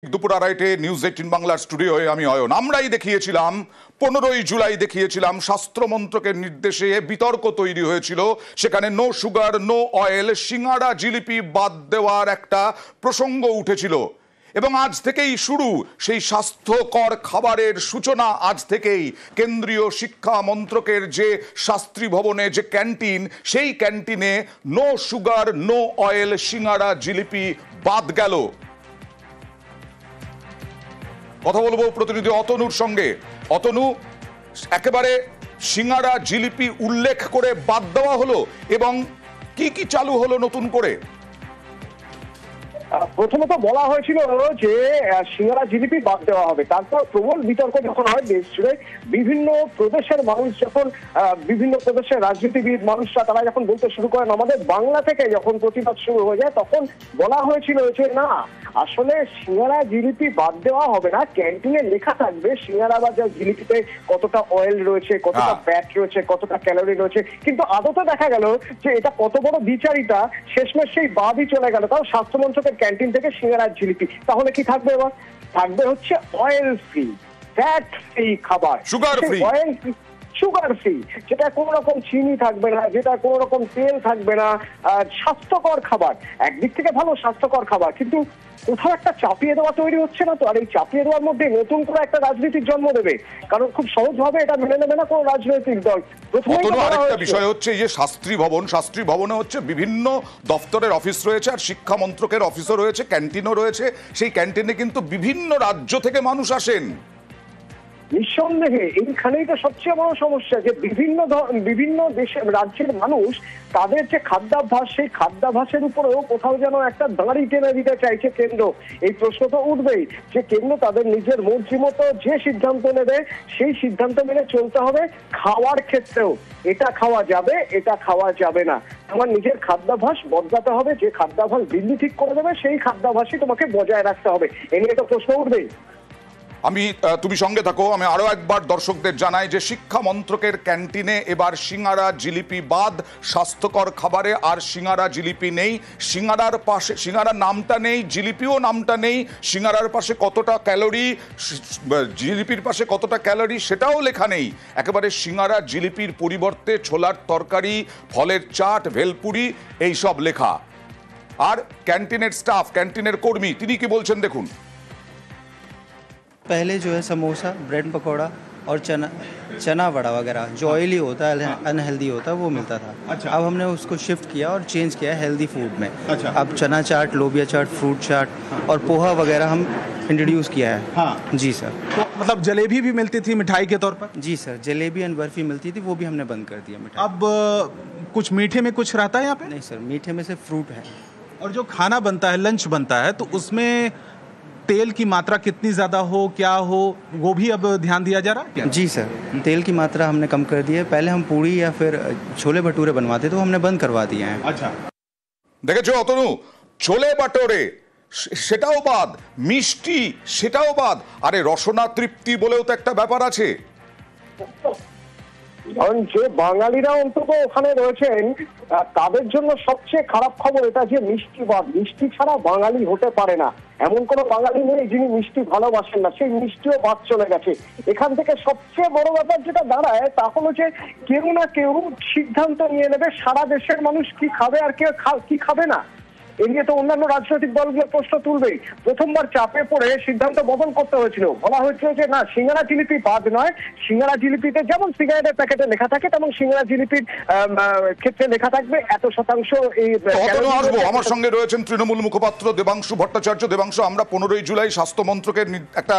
দুপুর আড়াইটে নিউজ 18 বাংলার স্টুডিওয়ে আমি অয়ন। আমরাই দেখিয়েছিলাম 15ই জুলাই দেখিয়েছিলাম স্বাস্থ্য মন্ত্রকের নির্দেশে বিতর্ক তৈরি হয়েছিল, সেখানে নো সুগার নো অয়েল সিঙ্গাড়া জিলিপি বাদ দেওয়ার একটা প্রসঙ্গ উঠেছিল এবং আজ থেকেই শুরু সেই স্বাস্থ্যকর খাবারের সূচনা। আজ থেকেই কেন্দ্রীয় শিক্ষা মন্ত্রকের যে শাস্ত্রী ভবনে যে ক্যান্টিন, সেই ক্যান্টিনে নো সুগার নো অয়েল সিঙ্গাড়া জিলিপি বাদ গেল। কথা বলবো প্রতিনিধি অতনুর সঙ্গে। অতনু, একেবারে সিঙ্গাড়া জিলিপি উল্লেখ করে বাদ দেওয়া হলো এবং কি কি চালু হলো নতুন করে? প্রথমত বলা হয়েছিল যে সিঙ্গাড়া জিলিপি বাদ দেওয়া হবে, তারপর প্রবল বিতর্ক যখন হয় দেশ জুড়ে, বিভিন্ন প্রদেশের মানুষ যখন বিভিন্ন প্রদেশের রাজনীতিবিদ মানুষরা তারা যখন বলতে শুরু করেন, আমাদের বাংলা থেকে যখন প্রতিবাদ শুরু হয়ে যায়, তখন বলা হয়েছিল যে না, আসলে সিঙ্গাড়া জিলিপি বাদ দেওয়া হবে না, ক্যান্টিনে লেখা থাকবে সিঙ্গাড়া বা জিলিপিতে কতটা অয়েল রয়েছে, কতটা ফ্যাট রয়েছে, কতটা ক্যালোরি রয়েছে। কিন্তু আদতে দেখা গেল যে এটা কত বড় দ্বিচারিতা, শেষমেশ সেই বাদই চলে গেল। তাও স্বাস্থ্যমন্ত্রকের ক্যান্টিন থেকে সিঙ্গাড়া জিলিপি, তাহলে কি থাকবে এবার? থাকবে হচ্ছে অয়েল ফ্রি, ফ্যাট ফ্রি খাবার, sugar free, oil free, sugar free, যেটা কোনো রকম চিনি থাকবে না, যেটা কোনো রকম তেল থাকবে না, স্বাস্থ্যকর খাবার। একদিক থেকে ভালো স্বাস্থ্যকর খাবার, কিন্তু কোথাও একটা চাপিয়ে দেওয়া তৈরি হচ্ছে না তো? আর এই চাপিয়ে দেওয়ার মধ্যে নতুন করে একটা রাজনীতির জন্ম দেবে, কারণ খুব সহজভাবে এটা মেনে নেবে না কোনো রাজনৈতিক দল। আরেকটা বিষয় হচ্ছে এই যে শাস্ত্রী ভবনে হচ্ছে বিভিন্ন দপ্তরের অফিস রয়েছে, আর শিক্ষা মন্ত্রকের অফিসও রয়েছে, ক্যান্টিনও রয়েছে। সেই ক্যান্টিনে কিন্তু বিভিন্ন রাজ্য থেকে মানুষ আসেন। নিঃসন্দেহে এইখানেই তো সবচেয়ে বড় সমস্যা, যে বিভিন্ন দেশের রাজ্যের মানুষ তাদের যে খাদ্যাভ্যাস, সেই খাদ্যাভ্যাসের উপরেও কোথাও যেন একটা দাঁড়ি টেনে দিতে চাইছে কেন্দ্র। এই প্রশ্ন তো উঠবেই যে কেন্দ্র তাদের নিজের মর্জি মতো যে সিদ্ধান্ত নেবে সেই সিদ্ধান্ত মেনে চলতে হবে। খাওয়ার ক্ষেত্রেও এটা খাওয়া যাবে, এটা খাওয়া যাবে না, তোমার নিজের খাদ্যাভ্যাস বদলাতে হবে। যে খাদ্যাভ্যাস দিল্লি ঠিক করে দেবে সেই খাদ্যাভ্যাসই তোমাকে বজায় রাখতে হবে। এ নিয়ে তো প্রশ্ন উঠবেই। তুমি সঙ্গে থাকো। আমি আরো একবার দর্শকদের জানাই যে শিক্ষা মন্ত্রকের ক্যান্টিনে এবার সিঙ্গাড়া জিলিপি বাদ, স্বাস্থ্যকর খাবারে আর সিঙ্গাড়া জিলিপি নেই। সিঙ্গাড়ার পাশে সিঙ্গাড়ার নামটা নেই, জিলিপিও নামটা নেই। সিঙ্গাড়ার পাশে কতটা ক্যালোরি, জিলিপির পাশে কতটা ক্যালোরি সেটাও লেখা নেই। একেবারে সিঙ্গাড়া জিলিপির পরিবর্তে ছোলার তরকারি, ফলের চাট, ভেলপুরি এইসব লেখা। আর ক্যান্টিনের স্টাফ, ক্যান্টিনের কর্মী, তিনি কি বলছেন দেখুন। पहले जो है समोसा, ब्रेड पकौड़ा और चना वड़ा वगैरह जो ऑयली होता है, अनहेल्दी होता है, वो मिलता था। अच्छा। अब हमने उसको शिफ्ट किया और चेंज किया हेल्दी फूड में। अच्छा। अब चना चाट, लोबिया चाट, फ्रूट चाट और पोहा वगैरह हम इंट्रोड्यूस किया है। हाँ जी सर। तो मतलब जलेबी भी मिलती थी मिठाई के तौर पर? जी सर, जलेबी एंड बर्फी मिलती थी, वो भी हमने बंद कर दिया मिठाई। अब कुछ मीठे में कुछ रहता है यहाँ पे? नहीं सर, मीठे में से फ्रूट है। और जो खाना बनता है, लंच बनता है, तो उसमें तेल की मात्रा कितनी ज़्यादा हो, क्या हो, वो भी अब ध्यान दिया जा रहा है क्या? जी सर, तेल की मात्रा हमने कम कर दी है। पहले हम पूड़ी या फिर छोले भटूरे बनवाते तो हमने बंद करवा दिए हैं। अच्छा। দেখেছো অতনু, ছোলে বাটোরে সেটাও বাদ, মিষ্টি সেটাও বাদ। আরে রসনা তৃপ্তি বলেও তো একটা ব্যাপার আছে। কারণ যে বাঙালিরা অন্তত ওখানে রয়েছেন তাদের জন্য সবচেয়ে খারাপ খবর এটা যে মিষ্টি বাদ। মিষ্টি ছাড়া বাঙালি হতে পারে না, এমন কোনো বাঙালি নেই যিনি মিষ্টি ভালোবাসেন না। সেই মিষ্টিও বাদ চলে গেছে। এখান থেকে সবচেয়ে বড় ব্যাপার যেটা দাঁড়ায় তা হলো যে কেউ না কেউ সিদ্ধান্ত নিয়ে নেবে সারা দেশের মানুষ কি খাবে আর কেউ কি খাবে না। এ নিয়ে তো অন্যান্য রাজনৈতিক দলগুলো প্রশ্ন তুলবেই। প্রথমবার চাপে পড়ে সিদ্ধান্ত বদল করতে হয়েছিল। বলা হয়েছিল যে না, সিঙ্গাড়া জিলিপি বাদ নয়, সিঙ্গাড়া জিলিপিতে যেমন সিগারেটের প্যাকেটে লেখা থাকে তেমন সিঙ্গাড়া জিলিপির ক্ষেত্রে লেখা থাকবে এত শতাংশ। এই আমার সঙ্গে রয়েছেন তৃণমূল মুখপাত্র দেবাংশু ভট্টাচার্য। দেবাংশু, আমরা 15ই জুলাই স্বাস্থ্য মন্ত্রকের একটা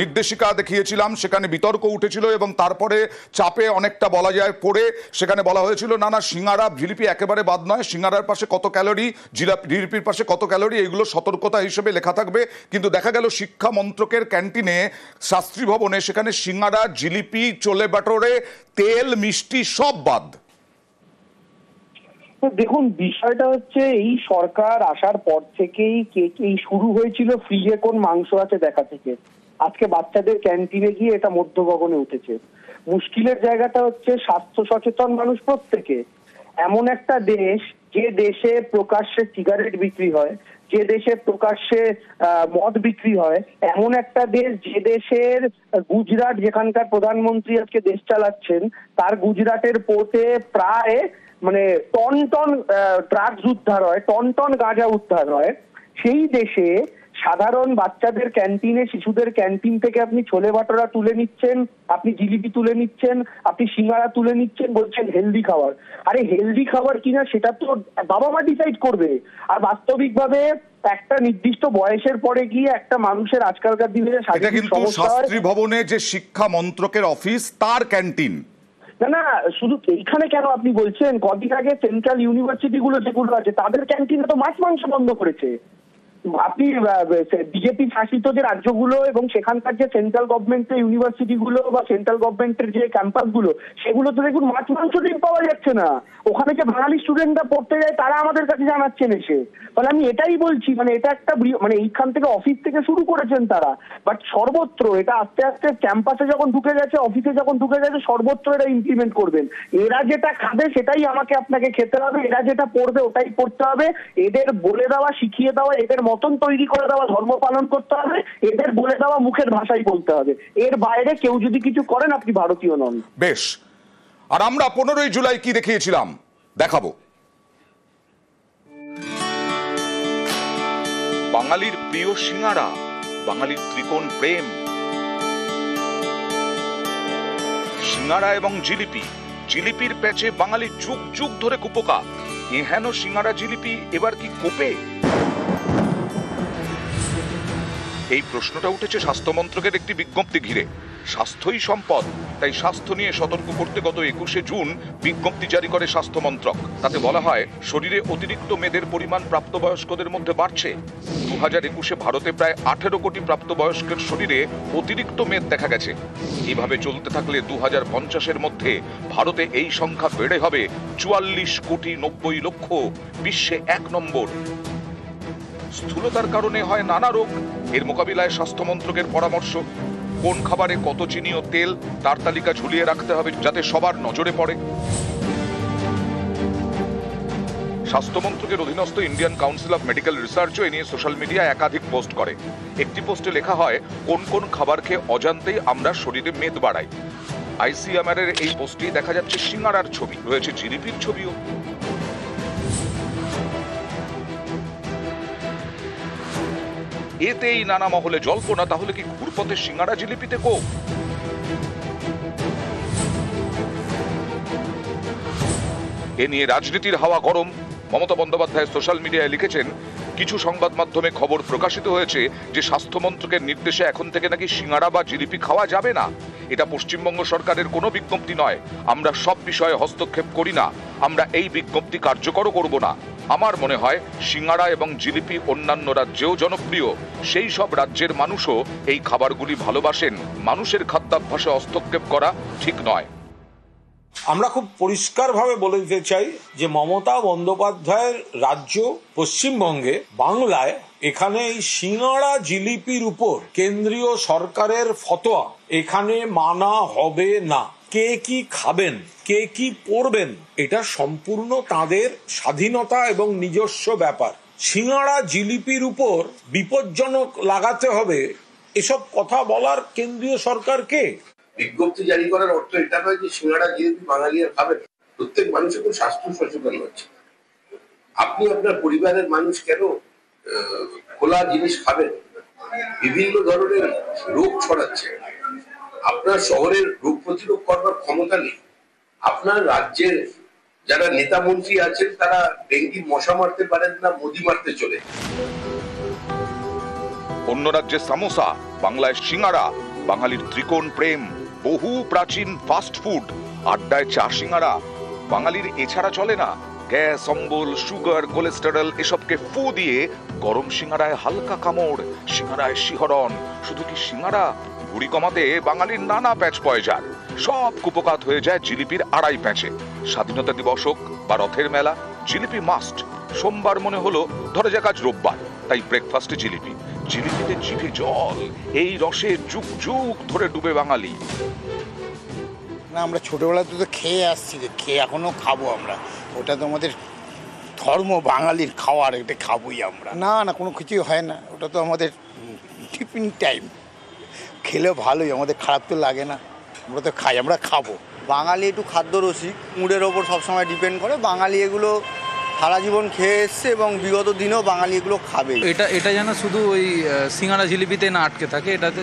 নির্দেশিকা দেখিয়েছিলাম, সেখানে বিতর্ক উঠেছিল এবং তারপরে চাপে অনেকটা বলা যায় পড়ে সেখানে বলা হয়েছিল না না, সিঙ্গাড়া জিলিপি একেবারে বাদ নয়, সিঙ্গাড়ার পাশে কত ক্যালোরি, জিলিপির পাশে কত ক্যালোরি, এগুলো সতর্কতা হিসেবে লেখা থাকবে। কিন্তু দেখা গেল শিক্ষা মন্ত্রকের ক্যান্টিনে, শাস্ত্রী ভবনে, সেখানে সিঙ্গাড়া, জিলিপি, ছোলে বাটোরে, তেল, মিষ্টি সব বাদ। দেখুন, বিষয়টা হচ্ছে এই সরকার আসার পর থেকেই এই শুরু হয়েছিল ফ্রিজে কোন মাংস আছে দেখা থেকে। আজকে বাচ্চাদের ক্যান্টিনে গিয়ে এটা মধ্যগগনে উঠেছে। মুশকিলের জায়গাটা হচ্ছে স্বাস্থ্য সচেতন মানুষ প্রত্যেকে। এমন একটা দেশ যে দেশে প্রকাশ্যে সিগারেট বিক্রি হয়, যে দেশে প্রকাশ্যে মদ বিক্রি হয়, এমন একটা দেশ যে দেশের গুজরাট, যেখানকার প্রধানমন্ত্রী আজকে দেশ চালাচ্ছেন, তার গুজরাটের পোর্টে প্রায় মানে টন টন ড্রাগস উদ্ধার হয়, টন টন গাঁজা উদ্ধার হয়। সেই দেশে সাধারণ বাচ্চাদের ক্যান্টিনে, শিশুদের ক্যান্টিন থেকে আপনি ছোলে ভাটোরা তুলে নিচ্ছেন, আপনি জিলিপি তুলে নিচ্ছেন, আপনি সিঙ্গারা তুলে নিচ্ছেন, বলছেন হেলদি খাবার। আরে হেলদি খাবার কিনা সেটা তো বাবা মা ডিসাইড করবে। আর বাস্তবিকভাবে একটা নির্দিষ্ট বয়সের পরে গিয়ে একটা মানুষের আজকালকার দিনে এটা শারীরিক কিন্তু সমস্যা হয়। শাস্ত্রী ভবনে যে শিক্ষা মন্ত্রকের অফিস, তার ক্যান্টিন। না না, শুধু এইখানে কেন আপনি বলছেন, কদিন আগে সেন্ট্রাল ইউনিভার্সিটি গুলো যেগুলো আছে তাদের ক্যান্টিনে তো মাছ মাংস বন্ধ করেছে। আপনি বিজেপি শাসিত যে রাজ্যগুলো এবং সেখানকার যে সেন্ট্রাল গভর্নমেন্টের ইউনিভার্সিটি গুলো বা সেন্ট্রাল গভর্নমেন্টের যে ক্যাম্পাস গুলো, সেগুলোতে দেখুন মাছ মাংস ডিম পাওয়া যাচ্ছে না। ওখানে যে বাঙালি স্টুডেন্টরা পড়তে যায় তারা আমাদের কাছে জানাচ্ছেন এসে। ফলে আমি এটাই বলছি, মানে এটা একটা মানে এইখান থেকে অফিস থেকে শুরু করেছেন তারা, বাট সর্বত্র এটা আস্তে আস্তে ক্যাম্পাসে যখন ঢুকে গেছে, অফিসে যখন ঢুকে গেছে, সর্বত্র এটা ইমপ্লিমেন্ট করবেন। এরা যেটা খাবে সেটাই আমাকে আপনাকে খেতে হবে, এরা যেটা পড়বে ওটাই পড়তে হবে। এদের বলে দেওয়া, শিখিয়ে দেওয়া, এদের মতন তৈরি করে দেওয়া, ধর্ম পালন করতে হবে, এদের বলে দেওয়া মুখের ভাষাই বলতে হবে। এর বাইরে কেউ যদি কিছু করেন আপনি ভারতীয় নন। বেশ, আর আমরা 15ই জুলাই কি দেখিয়েছিলাম দেখাবো। বাঙালির প্রিয় সিঙ্গারা, বাঙালির ত্রিকোণ প্রেম। সিঙ্গারা এবং জিলিপি, জিলিপির প্যাচে বাঙালি যুগ যুগ ধরে কুপোকা। এহেন সিঙ্গারা জিলিপি এবার কি কোপে? এই প্রশ্নটা উঠেছে স্বাস্থ্য মন্ত্রকের একটি বিজ্ঞপ্তি ঘিরে। স্বাস্থ্যই সম্পদ, তাই স্বাস্থ্য নিয়ে সতর্ক করতে গত 21শে জুন বিজ্ঞপ্তি জারি করে স্বাস্থ্য মন্ত্রক। তাতে বলা হয়, শরীরে অতিরিক্ত মেদের পরিমাণ প্রাপ্তবয়স্কদের মধ্যে বাড়ছে। 2021-এ ভারতে প্রায় 18 কোটি প্রাপ্তবয়স্কের শরীরে অতিরিক্ত মেদ দেখা গেছে। এভাবে চলতে থাকলে 2050-এর মধ্যে ভারতে এই সংখ্যা বেড়ে হবে 44 কোটি 90 লক্ষ, বিশ্বে 1 নম্বর। স্থূলতার কারণে হয় নানা রোগ। এর মোকাবিলায় স্বাস্থ্য মন্ত্রকের পরামর্শ, কোন খাবারে কত চিনি ও তেল তার তালিকা ঝুলিয়ে রাখতে হবে যাতে সবার নজরে পড়ে। স্বাস্থ্য মন্ত্রকের অধীনস্থ ইন্ডিয়ান কাউন্সিল অফ মেডিকেল রিসার্চও এ নিয়ে সোশ্যাল মিডিয়ায় একাধিক পোস্ট করে। একটি পোস্টে লেখা হয়, কোন কোন খাবার খেয়ে অজান্তেই আমরা শরীরে মেদ বাড়াই। ICMR এর এই পোস্টে দেখা যাচ্ছে সিঙ্গারার ছবি, রয়েছে জিলিপির ছবিও। এতেই নানা মহলে জল্পনা, তাহলে কি ঘুরপথে সিঙ্গারা জিলিপিতে কোপ? এ নিয়ে রাজনীতির হাওয়া গরম। মমতা বন্দ্যোপাধ্যায় সোশ্যাল মিডিয়ায় লিখেছেন, কিছু সংবাদ মাধ্যমে খবর প্রকাশিত হয়েছে যে স্বাস্থ্য মন্ত্রকের নির্দেশে এখন থেকে নাকি সিঙ্গারা বা জিলিপি খাওয়া যাবে না। এটা পশ্চিমবঙ্গ সরকারের কোনো বিজ্ঞপ্তি নয়। আমরা সব বিষয়ে হস্তক্ষেপ করি না, আমরা এই বিজ্ঞপ্তি কার্যকরও করব না। আমার মনে হয় সিঙ্গারা এবং জিলিপি অন্যান্য রাজ্যেও জনপ্রিয়। সেই সব রাজ্যের মানুষও এই খাবারগুলি ভালোবাসেন। মানুষের খাদ্যাভ্যাসে হস্তক্ষেপ করা ঠিক নয়। আমরা খুব পরিষ্কারভাবে বলে দিতে চাই যে মমতা বন্দ্যোপাধ্যায়ের রাজ্য পশ্চিমবঙ্গে, বাংলায়, এখানে এই সিঙ্গারা জিলিপির উপর কেন্দ্রীয় সরকারের ফতোয়া এখানে মানা হবে না। কে কি খাবেন, কে কি পরবেন, এটা সম্পূর্ণ তাদের স্বাধীনতা এবং নিজস্ব ব্যাপার। সিঙ্গারা জিলিপির উপর বিপজ্জনক লাগাতে হবে এসব কথা বলার কেন্দ্রীয় সরকার কে? বিজ্ঞপ্তি জারি করার অর্থ এটা নয় যে সিঙ্গারা জিলিপি বাঙালিরা খাবে। প্রত্যেক মানুষ এখন স্বাস্থ্য সচেতন হচ্ছে। আপনি আপনার পরিবারের মানুষ কেন খোলা জিনিস খাবেন? বিভিন্ন ধরনের রোগ ছড়াচ্ছে। আপনার শহরের রোগ প্রতিরোধ করবার ক্ষমতা নেই। আপনার রাজ্যের যারা নেতা মন্ত্রী আছেন তারা ডেঙ্গির মশা মারতে পারেন না, মোদি মারতে চলে। অন্য রাজ্যে সামোসা, বাংলায় সিঙ্গারা, বাঙালির ত্রিকোণ প্রেম। বহু প্রাচীন ফাস্ট ফুড, আড্ডায় চা সিঙ্গারা। বাঙালির এছাড়া চলে না। গ্যাস, অম্বল, সুগার, কোলেস্টেরল এসবকে ফু দিয়ে গরম সিঙ্গারায় হালকা কামড়, সিঙ্গারায় শিহরণ। শুধু কি সিঙ্গারা, ভুঁড়ি কমাতে বাঙালির নানা প্যাচ পয়জার। সব কুপকাত হয়ে যায় জিলিপির আড়াই প্যাচে। স্বাধীনতা দিবস হোক বা রথের মেলা, জিলিপি মাস্ট। সোমবার মনে হলো ধরে যাক আজ রোববার, তাই ব্রেকফাস্টে জিলিপি। জিলিপিতে জিভে জল, এই রসে যুগ যুগ ধরে ডুবে বাঙালি। না, আমরা ছোটবেলা তো খেয়ে আসছি, খেয়ে এখনো খাবো আমরা। ওটা তো আমাদের ধর্ম, বাঙালির খাওয়ার, এটা খাবোই আমরা। না না, কোনো কিছুই হয় না, ওটা তো আমাদের টিফিন টাইম, খেলে ভালোই, আমাদের খারাপ তো লাগে না, আমরা তো খাই, আমরা খাবো। বাঙালি একটু খাদ্য রসিক, মুডের ওপর সবসময় ডিপেন্ড করে। বাঙালি এগুলো সারা জীবন খেয়ে এসছে এবং বিগত দিনেও বাঙালি এগুলো খাবে। এটা যেন শুধু ওই সিঙ্গাড়া জিলিপিতে না আটকে থাকে, এটাতে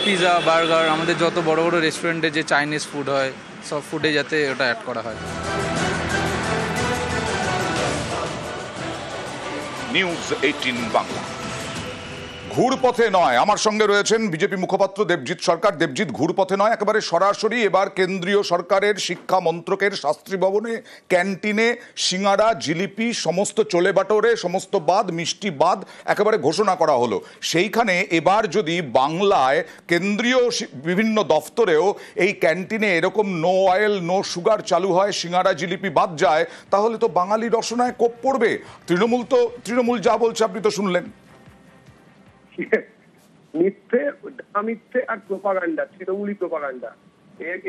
পিৎজা, বার্গার, আমাদের যত বড় বড় রেস্টুরেন্টে যে চাইনিজ ফুড হয়, সব ফুডে যাতে ওটা অ্যাড করা হয়। নিউজ 18 বাংলা। ঘুরপথে নয়, আমার সঙ্গে রয়েছেন বিজেপি মুখপাত্র দেবজিৎ সরকার। দেবজিৎ, ঘুরপথে নয়, একেবারে সরাসরি এবার কেন্দ্রীয় সরকারের শিক্ষা মন্ত্রকের শাস্ত্রী ভবনে ক্যান্টিনে সিঙ্গারা, জিলিপি সমস্ত চলে বাটোরে, সমস্ত বাদ, মিষ্টি বাদ একেবারে ঘোষণা করা হলো। সেইখানে এবার যদি বাংলায় কেন্দ্রীয় বিভিন্ন দফতরেও এই ক্যান্টিনে এরকম নো অয়েল নো সুগার চালু হয়, সিঙ্গারা জিলিপি বাদ যায়, তাহলে তো বাঙালি রসনায় কোপ পড়বে। তৃণমূল যা বলছে আপনি তো শুনলেন। মিথ্যে, মিথ্যে আর প্রোপাগান্ডা, তৃণমূলী প্রোপাগান্ডা,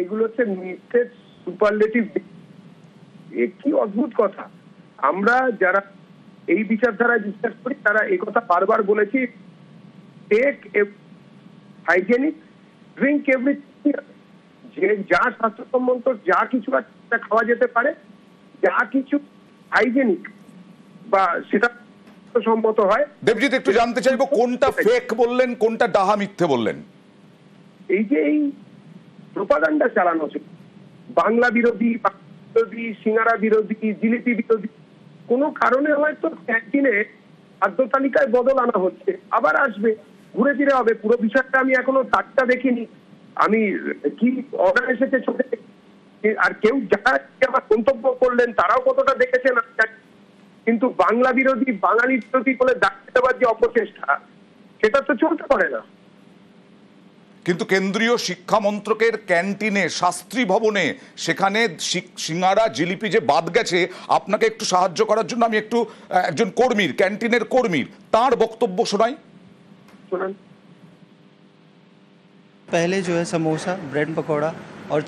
এগুলো হচ্ছে মিথ্যের সুপারলেটিভ। এ কি অদ্ভুত কথা। আমরা যারা এই বিচারধারায় বিশ্বাস করি তারা এই কথা বারবার বলেছি, টেক হাইজেনিক, ড্রিঙ্ক এভরিথিং, যে যা স্বাস্থ্যসম্মত যা কিছু আছে খাওয়া যেতে পারে, যা কিছু হাইজেনিক বা সেটা সম্মত হয়। দেবজিৎ, একটু জানতে চাইবো কোনটা ফেক বললেন, কোনটা ডাহা মিথ্যে বললেন? এই যে এই প্রোপাগান্ডা চালানো হচ্ছে, বাংলা বিরোধী, সিঙ্গারা বিরোধী, জিলিপি বিরোধী, কোনো কারণে হয়তো ক্যান্টিনে খাদ্য তালিকায় বদল আনা হচ্ছে, আবার আসবে, ঘুরে ফিরে হবে। পুরো বিষয়টা আমি এখনো তারটা দেখিনি, আমি কি অর্ডার এসেছে চোখে, আর কেউ যারা আমার মন্তব্য করলেন তারাও কতটা দেখেছেন, কিন্তু বাংলা বিরোধী, বাঙালি বিরোধী বলে দাঁড়িয়ে দেওয়ার যে অপচেষ্টা, সেটা তো চলতে পারে না। কিন্তু কেন্দ্রীয় শিক্ষা মন্ত্রকের ক্যান্টিনে, শাস্ত্রী ভবনে, সেখানে সিঙ্গারা জিলিপি যে বাদ গেছে, আপনাকে একটু সাহায্য করার জন্য আমি একটু একজন কর্মীর, ক্যান্টিনের কর্মীর, তার বক্তব্য শোনাই। শোনান। पहले जो है समोसा, ब्रेड पकौड़ा और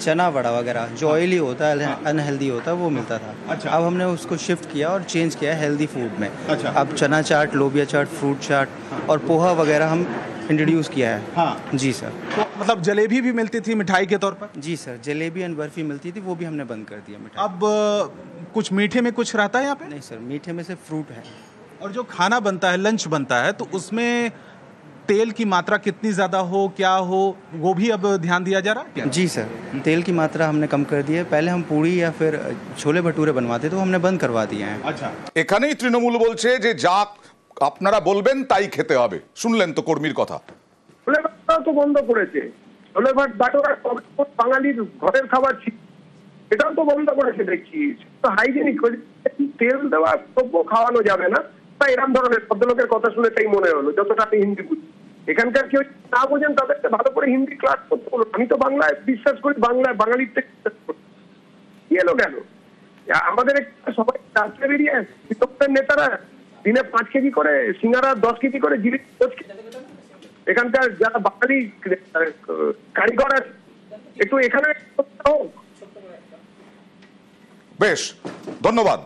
चना बड़ा वगैरह जो ऑयली होता है, अनहेल्दी होता है, वो मिलता था। अच्छा। अब हमने उसको शिफ्ट किया और चेंज किया हेल्दी फूड में। अच्छा। अब चना चाट, लोबिया चाट, फ्रूट चाट और पोहा वगैरह हम इंट्रोड्यूस किया है। हाँ। जी सर। तो मतलब जलेबी भी मिलती थी मिठाई के तौर पर, जी सर, जलेबी एंड बर्फी मिलती थी, वो भी हमने बंद कर दिया। मिठाई अब कुछ मीठे में कुछ रहता है यहाँ पे? नहीं सर, मीठे में से फ्रूट है। और जो खाना बनता है, लंच बनता है, तो उसमें तेल की मात्रा कितनी ज्यादा हो, क्या हो, वो भी अब ध्यान दिया जा रहा है क्या? जी सर, तेल की मात्रा हमने कम कर दी है। पहले हम पूड़ी या फिर छोले भटूरे बनवाते तो हमने बंद करवा दिए हैं। अच्छा। এখানেই তৃণমূল বলছে যে যা আপনারা বলবেন তাই খেতে হবে। শুনলেন তো কর্মীর কথা। ছোলে ভাটটাও তো বন্ধ করেছে, ছোলে ভাট বাটোরা বাঙালির ঘরের খাবার ছিল, এটাও তো বন্ধ করেছে দেখছি। তো হাইজেনিক, তেল দেওয়া দ্রব্য খাওয়ানো যাবে না, বা এরকম ধরনের ভদ্রলোকের কথা শুনে তাই মনে হলো, যতটা আমি হিন্দি বুঝি। এখানকার কেউ না বোঝেন তাদেরকে ভালো করে হিন্দি ক্লাস করতে বলুন। আমি তো বাংলায় বিশ্বাস করি, বাংলায় বাঙালির থেকে বিশ্বাস করি। কি এলো কেন আমাদের সবাই রাত্রে বেরিয়ে বিপক্ষের নেতারা দিনে 5 কেজি করে সিঙ্গারা, 10 কেজি করে জিলিপি, এখানকার যারা বাঙালি কারিগর আছে একটু এখানে হোক। বেশ, ধন্যবাদ।